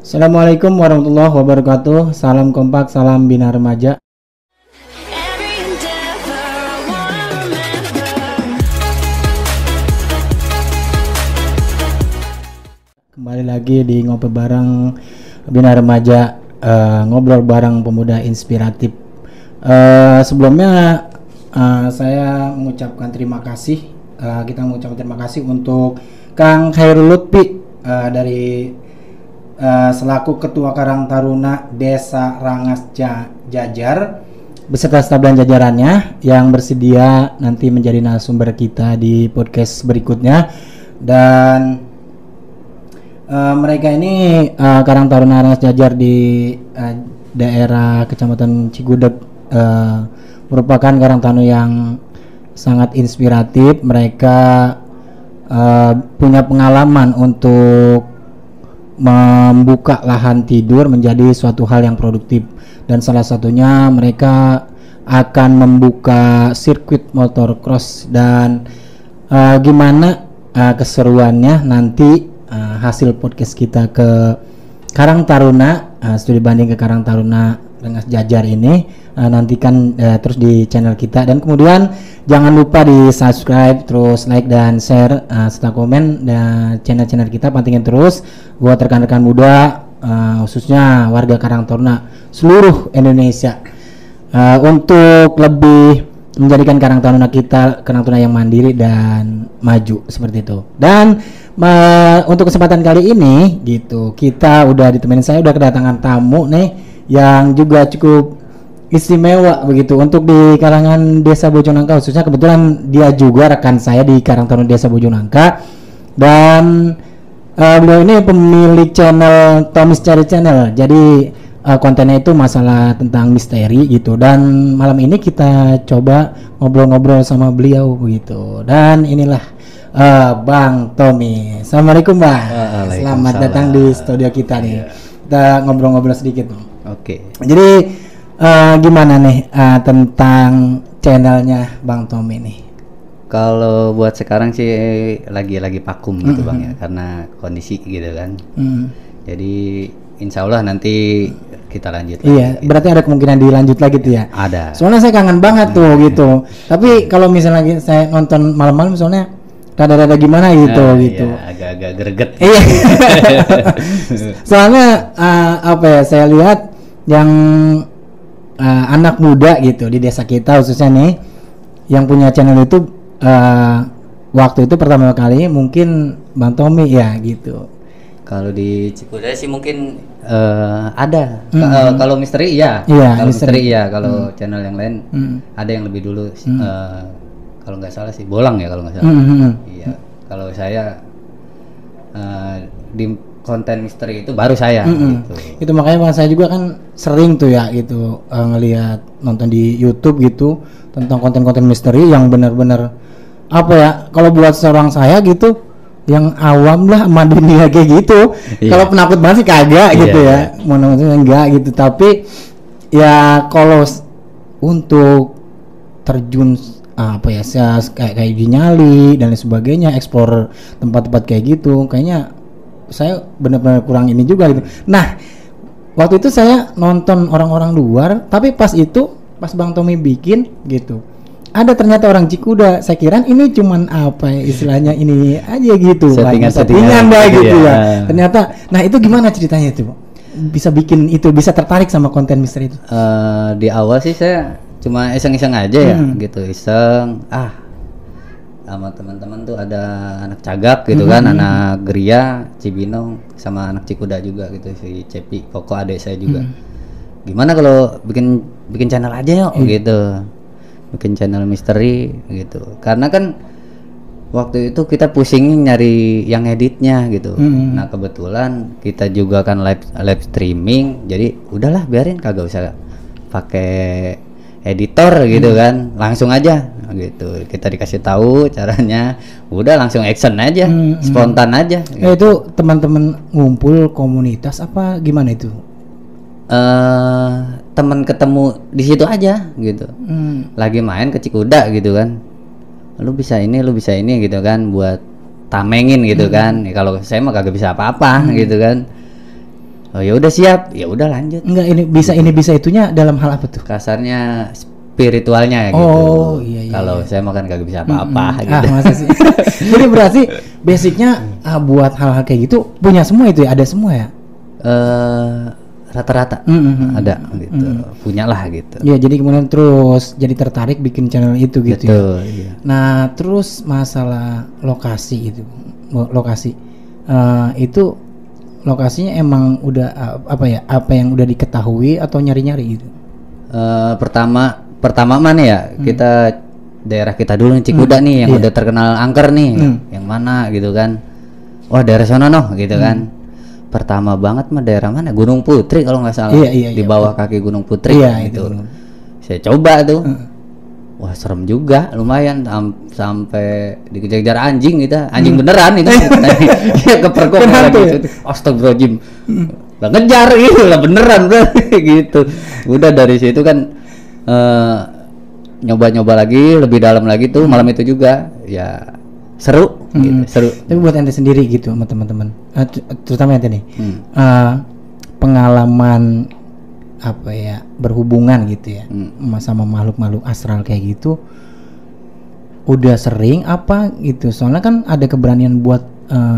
Assalamualaikum warahmatullahi wabarakatuh. Salam kompak, salam bina remaja. Kembali lagi di ngopi bareng bina remaja, ngobrol bareng pemuda inspiratif. Sebelumnya saya mengucapkan terima kasih. Kita mengucapkan terima kasih untuk Kang Khairul Lutfi dari selaku Ketua Karang Taruna Desa Rangas Jajar beserta staf dan jajarannya yang bersedia nanti menjadi narasumber kita di podcast berikutnya. Dan mereka ini Karang Taruna Rangas Jajar di daerah Kecamatan Cigudeg, merupakan Karang Taruna yang sangat inspiratif. Mereka punya pengalaman untuk membuka lahan tidur menjadi suatu hal yang produktif, dan salah satunya mereka akan membuka sirkuit motocross. Dan gimana keseruannya nanti hasil podcast kita ke Karang Taruna, studi banding ke Karang Taruna Rangas Jajar ini, nantikan terus di channel kita. Dan kemudian jangan lupa di subscribe, terus like dan share serta komen channel-channel kita. Pantingin terus buat rekan-rekan muda, khususnya warga Karang Taruna seluruh Indonesia, untuk lebih menjadikan Karang Taruna kita Karang Taruna yang mandiri dan maju seperti itu. Dan untuk kesempatan kali ini gitu, kita udah ditemenin, saya udah kedatangan tamu nih yang juga cukup istimewa begitu untuk di kalangan Desa Bojonangka, khususnya kebetulan dia juga rekan saya di Karang Taruna Desa Bojonangka. Dan beliau ini pemilik channel Tommy's Cari Channel. Jadi kontennya itu masalah tentang misteri gitu. Dan malam ini kita coba ngobrol-ngobrol sama beliau begitu. Dan inilah Bang Tommy. Assalamualaikum Bang. Selamat datang di studio kita nih. Kita ngobrol-ngobrol sedikit Bang. Oke. Jadi gimana nih tentang channelnya Bang Tommy nih? Kalau buat sekarang sih lagi vakum gitu Bang ya, karena kondisi gitu kan. Jadi insya Allah nanti kita lanjut. Iya, lagi, berarti ada kemungkinan dilanjut lagi tuh ya? Ada. Soalnya saya kangen banget tuh gitu. Tapi kalau misalnya saya nonton malam-malam, soalnya rada-rada gimana gitu gitu. Iya, agak-agak greget. Iya. Soalnya apa ya, saya lihat yang anak muda gitu di desa kita khususnya nih yang punya channel itu waktu itu pertama kali mungkin Bang Tommy ya gitu. Kalau di Cikuda sih mungkin ada. Kalau misteri iya. Kalau misteri iya. Kalau channel yang lain ada yang lebih dulu. Kalau nggak salah sih Bolang ya, kalau nggak salah. Iya. Kalau saya di konten misteri itu baru saya. Gitu. Itu makanya Bang, saya juga kan sering tuh ya gitu ngelihat nonton di YouTube gitu tentang konten-konten misteri yang benar-benar apa ya, kalau buat seorang saya gitu yang awam lah sama dunia kayak gitu. Kalau penakut banget sih kagak gitu ya. Mana enggak gitu, tapi ya kalau untuk terjun apa ya, kayak nyali dan lain sebagainya, explore tempat-tempat kayak gitu, kayaknya saya benar-benar kurang ini juga gitu. Nah, waktu itu saya nonton orang-orang luar, tapi pas Bang Tommy bikin gitu, ada ternyata orang Cikuda. Saya kira ini cuman apa ya istilahnya ini aja gitu, settingan dah gitu ya. Ternyata, nah itu gimana ceritanya itu? Bisa bikin itu, bisa tertarik sama konten misteri itu? Di awal sih saya cuma iseng-iseng aja ya, gitu, iseng. Sama teman-teman tuh ada anak Cagak gitu kan, anak Geria, Cibinong, sama anak Cikuda juga gitu, si Cepi, Koko adik saya juga. Gimana kalau bikin channel aja yuk gitu. Bikin channel misteri gitu. Karena kan waktu itu kita pusing nyari yang editnya gitu. Nah, kebetulan kita juga kan live streaming, jadi udahlah biarin, kagak usah pakai editor gitu kan, langsung aja gitu. Kita dikasih tahu caranya, udah langsung action aja, spontan aja. Gitu. Itu teman-teman ngumpul komunitas apa gimana itu? Teman ketemu di situ aja gitu. Lagi main ke Cikuda gitu kan. Lu bisa ini gitu kan, buat tamengin gitu kan. Ya, kalau saya mah kagak bisa apa-apa gitu kan. Oh ya udah siap, ya udah lanjut. Enggak, ini bisa itunya dalam hal apa tuh? Kasarnya spiritualnya gitu. Oh iya. Kalau saya makan kagak bisa apa-apa gitu. Masa sih? Jadi berarti basicnya buat hal-hal kayak gitu punya semua itu ya, ada semua ya? Rata-rata ada gitu, punya lah gitu. Ya, jadi kemudian terus jadi tertarik bikin channel itu gitu. Betul, ya. iya. Nah terus masalah lokasi itu, itu lokasinya emang udah apa yang udah diketahui atau nyari-nyari gitu? Pertama mana ya, kita daerah kita dulu nih, Cikuda nih yang udah terkenal angker nih, yang mana gitu kan? Wah daerah sana noh gitu kan. Pertama banget mah daerah mana? Gunung Putri kalau nggak salah. Di bawah kaki Gunung Putri gitu. Saya coba tuh. Wah serem juga, lumayan sampai dikejar-kejar anjing gitu. Anjing beneran itu. Ya kepergok gitu. Astagfirullahaladzim. Lah ngejar gitu lah beneran gitu. Udah dari situ kan nyoba-nyoba lagi lebih dalam lagi tuh malam itu juga ya. Seru gitu, seru. Tapi buat ente sendiri gitu sama teman-teman, terutama ente nih, pengalaman apa ya berhubungan gitu ya, sama makhluk-makhluk astral kayak gitu, udah sering apa gitu? Soalnya kan ada keberanian buat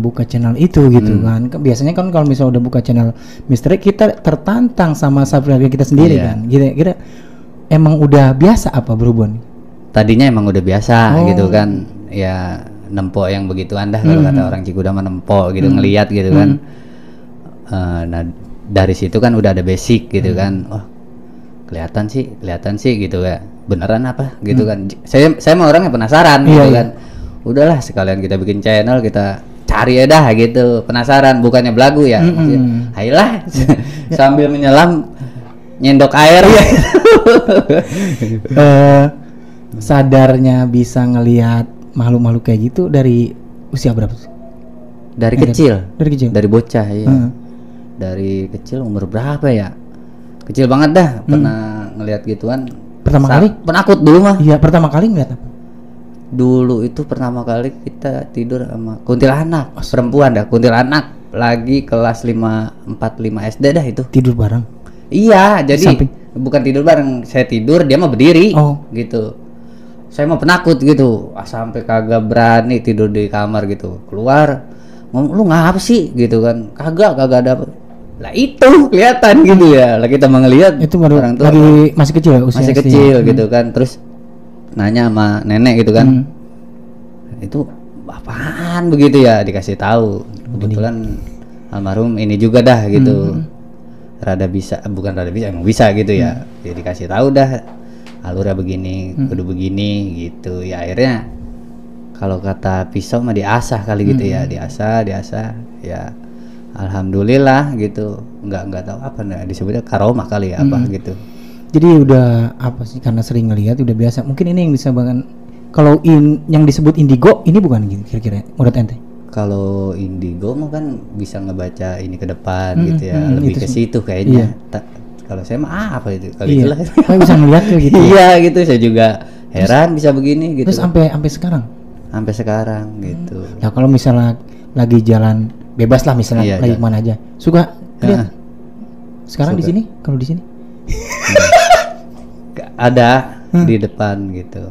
buka channel itu gitu kan. Biasanya kan kalau misalnya udah buka channel misteri kita tertantang sama subscriber kita sendiri kan. Kira-kira emang udah biasa apa berhubungan? Tadinya emang udah biasa gitu kan, ya. Nempok yang begitu anda kalau kata orang Cikuda mah nempok gitu ngelihat gitu kan. Nah dari situ kan udah ada basic gitu kan. Oh kelihatan sih gitu ya, beneran apa gitu kan. Saya mah orangnya penasaran gitu kan. Udahlah sekalian kita bikin channel, kita cari ya dah gitu, penasaran, bukannya belagu ya. Ayolah sambil menyelam nyendok air ya. Sadarnya bisa ngelihat makhluk-makhluk kayak gitu dari usia berapa sih? Dari kecil. Dari bocah ya. Dari kecil umur berapa ya? Kecil banget dah pernah ngelihat gituan. Pertama kali? Penakut dulu mah. Iya, pertama kali ngeliat apa? Dulu itu pertama kali kita tidur sama kuntilanak, perempuan dah, kuntilanak lagi kelas 4-5 SD dah itu. Tidur bareng? Iya, jadi bukan tidur bareng, saya tidur, dia mah berdiri gitu. Saya mau penakut gitu, sampai kagak berani tidur di kamar gitu. Keluar, lu ngapa sih gitu kan? Kagak ada apa. Lah itu kelihatan gitu ya. Lah kita mau ngelihat itu baru orang tua lagi masih kecil ya, masih kecil gitu kan. Terus nanya sama nenek gitu kan. Itu apaan begitu ya, dikasih tahu. Kebetulan almarhum ini juga dah gitu. Bukan rada bisa, emang bisa gitu ya. Jadi dikasih tahu dah. Alurnya begini, kudu begini gitu ya. Akhirnya kalau kata pisau mah diasah kali gitu ya, diasah ya. Alhamdulillah gitu. Enggak tahu apa disebutnya karomah kali ya, apa gitu. Jadi udah apa sih, karena sering ngelihat udah biasa. Mungkin ini yang bisa bahkan kalau yang disebut indigo ini bukan gitu kira-kira menurut ente? Kalau indigo mah kan bisa ngebaca ini ke depan gitu ya, lebih ke situ kayaknya. Kalau saya mah apa itu? Kalau itulah. Saya bisa ngeliat tuh gitu. Iya gitu, saya juga heran bisa begini gitu. Terus sampai sekarang? Sampai sekarang gitu. Ya kalau misalnya lagi jalan bebas lah misalnya lagi kemana aja, suka lihat. Sekarang di sini, kalau di sini ada di depan gitu.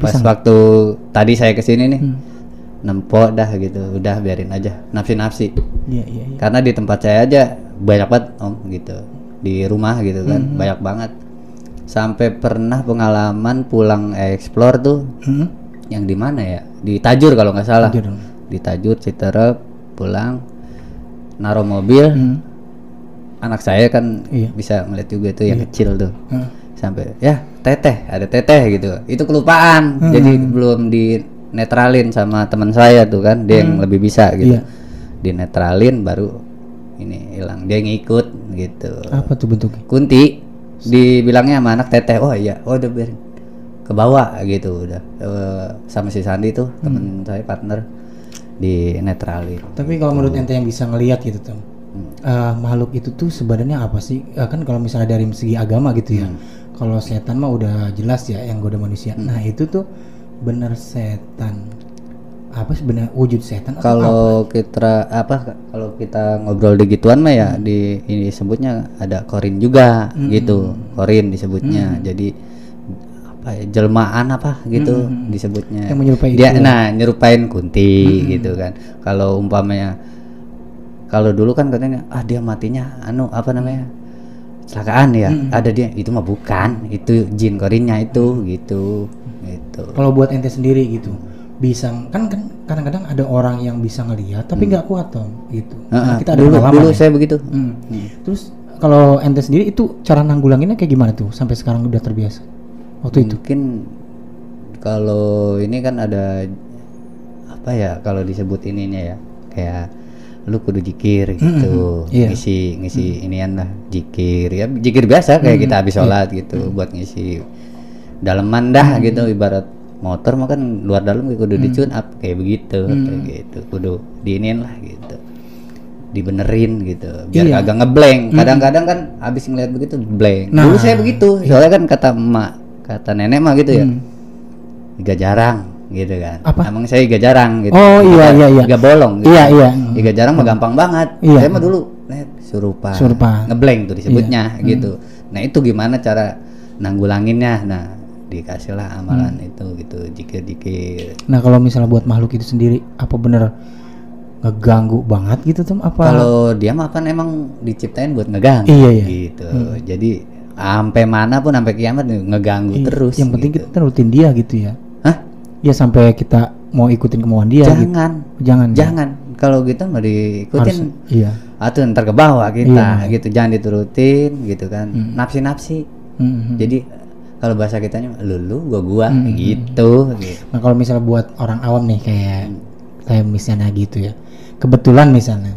Pas waktu tadi saya kesini nih, nempok dah gitu, udah biarin aja, nafsi. Iya. Karena di tempat saya aja banyak banget om gitu. Di rumah gitu kan banyak banget, sampai pernah pengalaman pulang explore tuh yang di mana ya, di Tajur kalau nggak salah. Di Tajur Citerep, pulang naruh mobil, anak saya kan bisa melihat juga tuh yang kecil tuh, sampai ya ada teteh gitu, itu kelupaan. Jadi belum dinetralin sama teman saya tuh kan, dia yang lebih bisa gitu. Dinetralin baru ini hilang, dia ngikut gitu. Apa tuh bentuknya? Kunti, dibilangnya sama anak teteh. Oh iya, udah biarin ke bawah gitu udah. Sama si Sandi tuh temen saya, partner, di netralin. Tapi kalau menurut ente yang bisa ngelihat gitu tuh, makhluk itu tuh sebenarnya apa sih? Kan kalau misalnya dari segi agama gitu ya, kalau setan mah udah jelas ya yang goda manusia. Nah itu tuh bener setan apa sebenarnya wujud setan atau apa? Kalau kita ngobrol di gituan mah ya di ini disebutnya ada korin juga gitu. Korin disebutnya. Jadi apa ya, jelmaan apa gitu disebutnya. Yang menyerupai dia itu. nah nyerupain kunti gitu kan. Kalau umpamanya kalau dulu kan katanya dia matinya apa namanya? Kecelakaan ya. Ada dia itu mah bukan, itu jin korinnya itu gitu. Gitu. Kalau buat ente sendiri gitu, bisa kan kadang-kadang ada orang yang bisa ngelihat tapi nggak kuat toh gitu. Karena kita ada dulu pengalaman ya. saya begitu. Terus kalau ente sendiri itu cara nanggulanginnya kayak gimana tuh sampai sekarang udah terbiasa waktu itu? Mungkin kalau ini kan ada apa ya kalau disebut ininya ya kayak lu kudu jikir gitu. Iya. ngisi inian lah jikir ya, jikir biasa kayak kita habis sholat gitu buat ngisi daleman dah gitu. Ibarat motor mah kan luar dalam kudu dicun up kayak begitu kayak gitu, kudu diinin lah gitu, dibenerin gitu biar agak ngeblank. Kadang-kadang kan habis ngeliat begitu blank. Dulu saya begitu soalnya kan kata emak kata nenek mah gitu ya, iga jarang gitu kan. Apa? Emang saya iga jarang gitu. Oh iya. Iga bolong gitu. Iya. Iga jarang mah gampang banget. Iya. Saya mah dulu surupan. Ngeblank tuh disebutnya gitu. Nah itu gimana cara nanggulanginnya? Nah dikasih lah amalan itu gitu, jikir. Nah kalau misalnya buat makhluk itu sendiri apa bener ngeganggu banget gitu tuh apa? Kalau dia mah kan emang diciptain buat ngeganggu gitu. Jadi sampai mana pun sampai kiamat ngeganggu terus. Yang penting gitu. kita nurutin dia gitu ya. Hah? Ya sampai kita mau ikutin kemauan dia. Jangan. Kalau gitu nggak diikutin. Iya. Atau ntar ke bawah kita gitu. Jangan diturutin gitu kan. Nafsi. Jadi kalau bahasa kitanya lu gua gitu. Nah kalau misalnya buat orang awam nih kayak misalnya gitu ya, kebetulan misalnya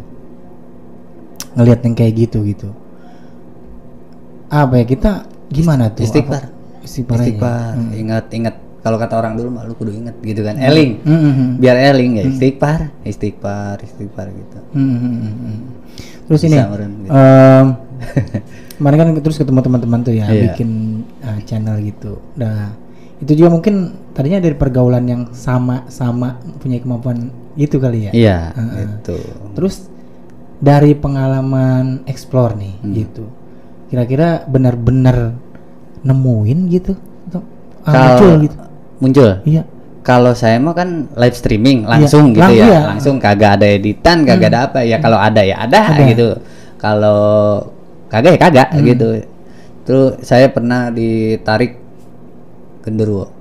ngelihat yang kayak gitu apa ya kita gimana tuh? Istighfar. Ingat kalau kata orang dulu mah lu kudu inget gitu kan. Eling. Biar eling ya istighfar gitu. Terus ini gitu. kemarin kan terus ketemu teman-teman tuh ya bikin channel gitu. Nah itu juga mungkin tadinya dari pergaulan yang sama punya kemampuan gitu kali ya. Iya itu. Terus dari pengalaman explore nih gitu, kira-kira benar-benar nemuin gitu muncul. Iya. Kalau saya mah kan live streaming langsung gitu ya. Langsung kagak ada editan, kagak ada apa ya. Kalau ada ya ada gitu. Kalau kagak ya kagak gitu. Terus saya pernah ditarik genderuwo.